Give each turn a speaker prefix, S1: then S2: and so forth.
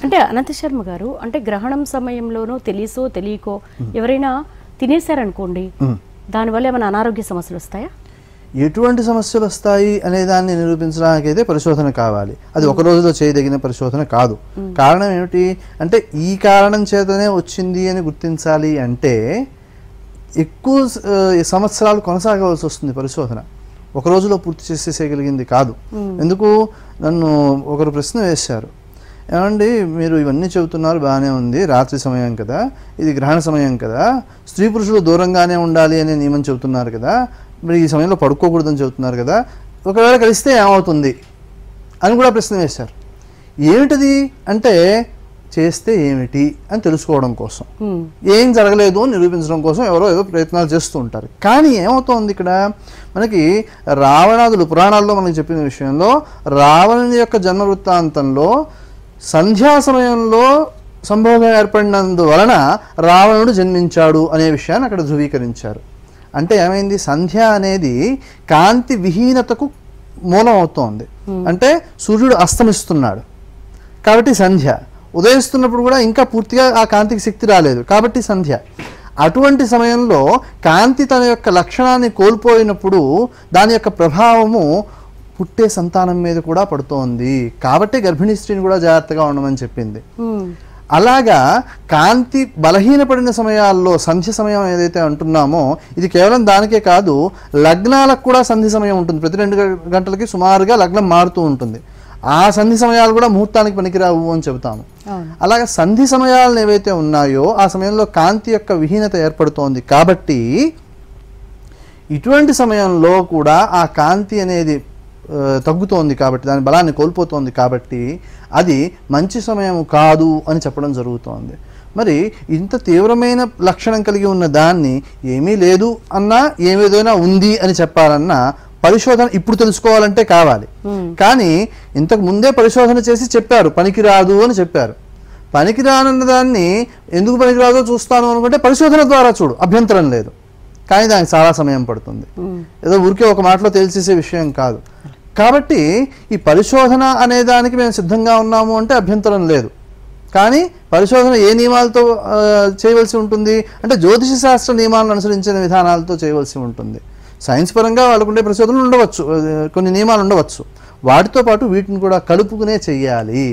S1: అంటే అనంత శర్మ గారు, అంటే గ్రహణం సమయంలోనో తెలిసో తెలియకో ఎవరైనా తినేశారనుకోండి, దానివల్ల ఏమైనా అనారోగ్య సమస్యలు వస్తాయా?
S2: ఎటువంటి సమస్యలు వస్తాయి అనే దాన్ని నిరూపించడానికి అయితే పరిశోధన కావాలి. అది ఒక రోజులో చేయదగిన పరిశోధన కాదు. కారణం ఏమిటి అంటే, ఈ కారణం చేతనే వచ్చింది అని గుర్తించాలి అంటే ఎక్కువ సంవత్సరాలు కొనసాగవలసి వస్తుంది పరిశోధన. ఒక రోజులో పూర్తి చేసేయగలిగింది కాదు. ఎందుకు, నన్ను ఒకరు ప్రశ్న వేశారు, ఏమండి మీరు ఇవన్నీ చెబుతున్నారు బాగానే ఉంది, రాత్రి సమయం కదా, ఇది గ్రహణ సమయం కదా, స్త్రీ పురుషులు దూరంగానే ఉండాలి అనే నియమం చెబుతున్నారు కదా, మరి ఈ సమయంలో పడుకోకూడదని చెబుతున్నారు కదా, ఒకవేళ కలిస్తే ఏమవుతుంది అని కూడా ప్రశ్న వేశారు. ఏమిటది అంటే, చేస్తే ఏమిటి అని తెలుసుకోవడం కోసం, ఏం జరగలేదు అని నిరూపించడం కోసం ఎవరో ఏదో ప్రయత్నాలు చేస్తూ ఉంటారు. కానీ ఏమవుతోంది ఇక్కడ, మనకి రావణాదులు పురాణాల్లో మనకి చెప్పిన విషయంలో రావణుని యొక్క జన్మ వృత్తాంతంలో సంధ్యా సమయంలో సంభోగం ఏర్పడినందువలన రావణుడు జన్మించాడు అనే విషయాన్ని అక్కడ ధృవీకరించారు. అంటే ఏమైంది, సంధ్య అనేది కాంతి విహీనతకు మూలం అవుతోంది. అంటే సూర్యుడు అస్తమిస్తున్నాడు కాబట్టి సంధ్య, ఉదయిస్తున్నప్పుడు కూడా ఇంకా పూర్తిగా ఆ కాంతికి శక్తి రాలేదు కాబట్టి సంధ్య. అటువంటి సమయంలో కాంతి తన యొక్క లక్షణాన్ని కోల్పోయినప్పుడు దాని యొక్క ప్రభావము పుట్టే సంతానం మీద కూడా పడుతోంది. కాబట్టి గర్భిణీ స్త్రీని కూడా జాగ్రత్తగా ఉండమని చెప్పింది. అలాగా కాంతి బలహీనపడిన సమయాల్లో సంధ్య సమయం ఏదైతే అంటున్నామో, ఇది కేవలం దానికే కాదు, లగ్నాలకు కూడా సంధి సమయం ఉంటుంది. ప్రతి 2 గంటలకి సుమారుగా లగ్నం మారుతూ ఉంటుంది. ఆ సంధి సమయాలు కూడా ముహూర్తానికి పనికిరావు అని చెబుతాము. అలాగే సంధి సమయాలను ఏవైతే ఉన్నాయో ఆ సమయంలో కాంతి యొక్క విహీనత ఏర్పడుతోంది. కాబట్టి ఇటువంటి సమయంలో కూడా ఆ కాంతి అనేది తగ్గుతోంది కాబట్టి, దాని బలాన్ని కోల్పోతోంది కాబట్టి అది మంచి సమయం కాదు అని చెప్పడం జరుగుతోంది. మరి ఇంత తీవ్రమైన లక్షణం కలిగి ఉన్న దాన్ని ఏమీ లేదు అన్నా, ఏమేదైనా ఉంది అని చెప్పాలన్నా పరిశోధన ఇప్పుడు తెలుసుకోవాలంటే కావాలి. కానీ ఇంతకు ముందే పరిశోధన చేసి చెప్పారు పనికిరాదు అని చెప్పారు. పనికిరానన్న దాన్ని ఎందుకు పనికిరాదో చూస్తాను అనుకుంటే పరిశోధన ద్వారా చూడు, అభ్యంతరం లేదు. కానీ దానికి చాలా సమయం పడుతుంది. ఏదో ఊరికే ఒక మాటలో తేల్చేసే విషయం కాదు. కాబట్టి ఈ పరిశోధన అనే దానికి మేము సిద్ధంగా ఉన్నాము అంటే అభ్యంతరం లేదు. కానీ పరిశోధన ఏ నియమాలతో చేయవలసి ఉంటుంది అంటే, జ్యోతిష శాస్త్ర నియమాలను అనుసరించిన విధానాలతో చేయవలసి ఉంటుంది. సైన్స్ పరంగా వాళ్ళకుండే పరిశోధనలు ఉండవచ్చు, కొన్ని నియమాలు ఉండవచ్చు, వాటితో పాటు వీటిని కూడా కలుపుకునే చెయ్యాలి.